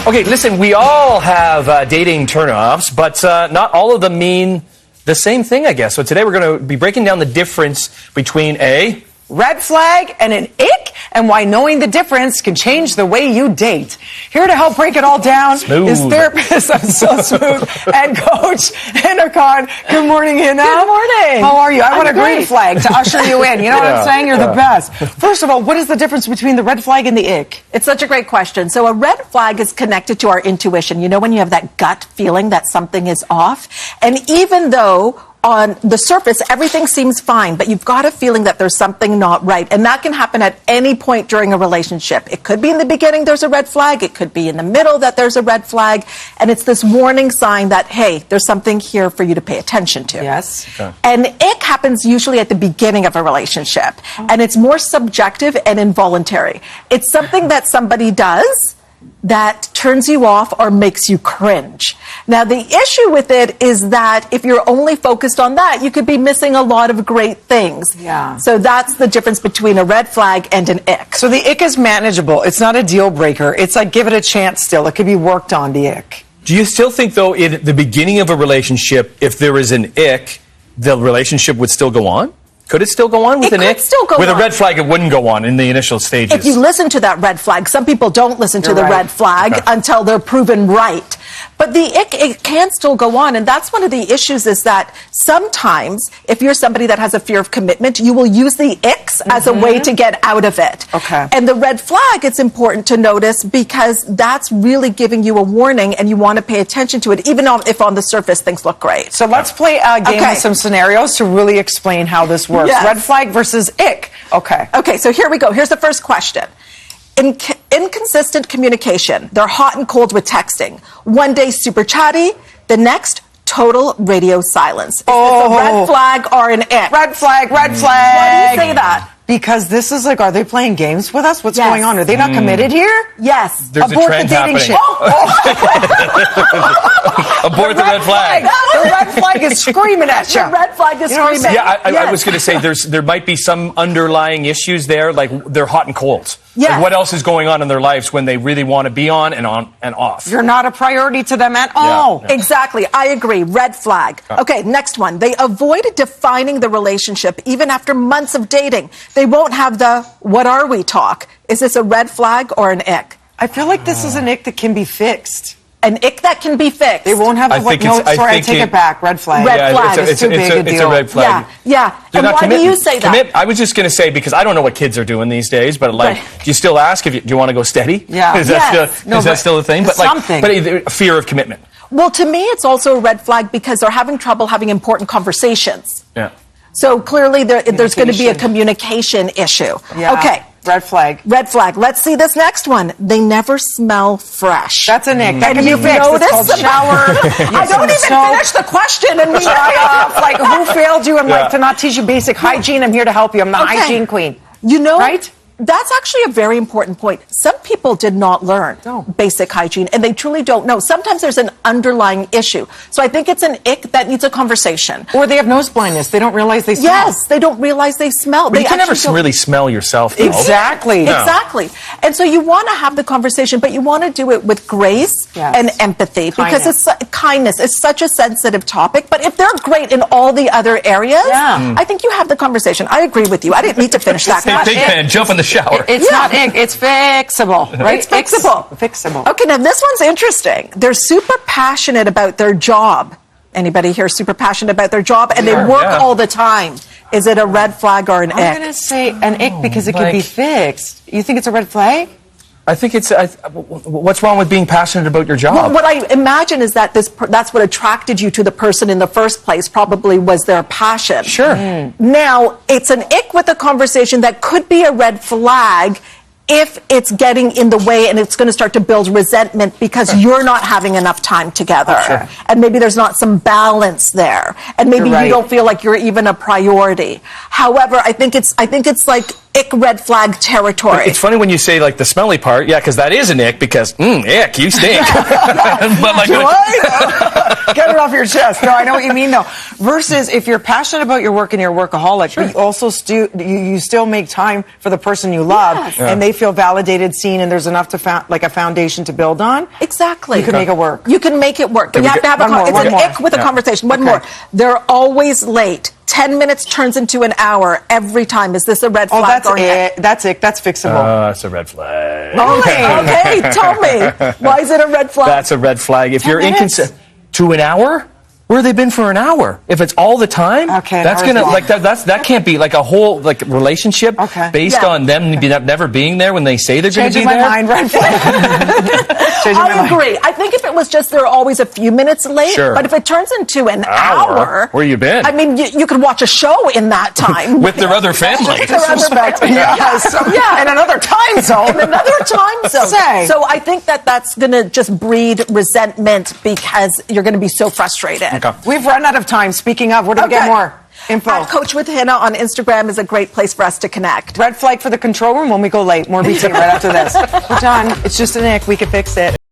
Okay, listen, we all have dating turnoffs, but not all of them mean the same thing, I guess. So today we're going to be breaking down the difference between a red flag and an ick, and why knowing the difference can change the way you date. Here to help break it all down is therapist, I'm so smooth, and coach Hina Khan. Good morning, Hina. Good morning. How are you? I want a green flag to usher you in. You know what I'm saying? You're the best. First of all, what is the difference between the red flag and the ick? It's such a great question. So a red flag is connected to our intuition. You know when you have that gut feeling that something is off? And even though on the surface, everything seems fine, but you've got a feeling that there's something not right. And that can happen at any point during a relationship. It could be in the beginning there's a red flag. It could be in the middle that there's a red flag. And it's this warning sign that, hey, there's something here for you to pay attention to. Yes. Okay. And ick happens usually at the beginning of a relationship. And it's more subjective and involuntary. It's something that somebody does that turns you off or makes you cringe. Now, the issue with it is that if you're only focused on that, you could be missing a lot of great things. Yeah. So that's the difference between a red flag and an ick. So the ick is manageable. It's not a deal breaker. It's like, give it a chance still. It could be worked on, the ick. Do you still think, though, in the beginning of a relationship, if there is an ick, the relationship would still go on? Could it still go on with an ick? It could still go on. With a red flag, it wouldn't go on in the initial stages. If you listen to that red flag, some people don't listen to the red flag until they're proven right. But the ick, it can still go on. And that's one of the issues is that sometimes if you're somebody that has a fear of commitment, you will use the icks as a way to get out of it. Okay. And the red flag, it's important to notice because that's really giving you a warning and you want to pay attention to it, even if on the surface things look great. So let's play a game with some scenarios to really explain how this works. Yes. Red flag versus ick. Okay. Okay, so here we go. Here's the first question. Inconsistent communication. They're hot and cold with texting. One day super chatty, the next total radio silence. Is this a red flag or an ick? Red flag, red flag. Why do you say that? Because this is like, are they playing games with us? What's going on? Are they not committed here? Yes. There's Abort a trend the dating happening. Abort the red flag. The red flag is screaming at you. The red flag is screaming. Yeah, I was going to say there might be some underlying issues there, like they're hot and cold. Yes. Like what else is going on in their lives when they really want to be on and off? You're not a priority to them at all. Yeah. Exactly. I agree. Red flag. Okay, next one. They avoid defining the relationship even after months of dating. They won't have the what are we talk. Is this a red flag or an ick? I feel like this is an ick that can be fixed. An ick that can be fixed. They won't have the I take it back. Red flag. Red flag. It's too big a deal. It's a red flag. Yeah. And why do you say that? I was just going to say, because I don't know what kids are doing these days, but like, do you still ask do you want to go steady? Yeah. Is that still a thing? But something. But fear of commitment. Well, to me, it's also a red flag because they're having trouble having important conversations. Yeah. So clearly there's going to be a communication issue. Yeah. Okay. Red flag. Red flag. Let's see this next one. They never smell fresh. That's an ick. That can be you fixed. notice It's called shower. I don't even finish the question and like, who failed you? I'm like, to not teach you basic hygiene. I'm here to help you. I'm the hygiene queen. You know, right? That's actually a very important point. Some people did not learn basic hygiene, and they truly don't know. Sometimes there's an underlying issue. So I think it's an ick that needs a conversation. Or they have nose blindness. They don't realize they smell. Yes, they don't realize they smell. But you can never really smell yourself, though. Exactly. No. Exactly. And so you want to have the conversation, but you want to do it with grace and empathy. Because it's kindness is such a sensitive topic. But if they're great in all the other areas, I think you have the conversation. I agree with you. I didn't need to finish that question. Big fan, jump in the shower. It's not ick. It's fixable, right? It's fixable. Fixable. Okay, now this one's interesting. They're super passionate about their job. Anybody here super passionate about their job? And they work all the time. Is it a red flag or an ick? I'm going to say an ick because it can be fixed. You think it's a red flag? I think it's. What's wrong with being passionate about your job? Well, what I imagine is that that's what attracted you to the person in the first place, probably was their passion. Sure. Now, it's an ick with a conversation that could be a red flag if it's getting in the way and it's going to start to build resentment because you're not having enough time together. Sure. And maybe there's not some balance there. And maybe you don't feel like you're even a priority. However, I think it's like ick red flag territory. It's funny when you say like the smelly part, yeah, because that is an ick. Because ick, you stink. But like, Get it off your chest. No, I know what you mean, though. Versus if you're passionate about your work and you're a workaholic, but you also you still make time for the person you love, and they feel validated, seen, and there's enough to like a foundation to build on. Exactly. You can make it work. You can make it work. But you have to have it's an ick with a conversation. One more. They're always late. 10 minutes turns into an hour every time. Is this a red flag? Oh, that's it. That's it. That's fixable. That's a red flag. Okay, tell me. Why is it a red flag? That's a red flag. If you're inconsistent to an hour, where have they been for an hour? If it's all the time, that's gonna that can't be like a whole like relationship based on them never being there when they say they're going to be there. Changing my mind, red flag. I agree. I think if it was just they're always a few minutes late, but if it turns into an hour, where you been? I mean, you could watch a show in that time with their other family. In another time zone. In another time zone. So I think that's going to just breed resentment because you're going to be so frustrated. Okay. We've run out of time. Speaking of, where do we get more info? Coach with Hina on Instagram is a great place for us to connect. Red flag for the control room when we go late. More BT right after this. We're done. It's just an ick. We can fix it.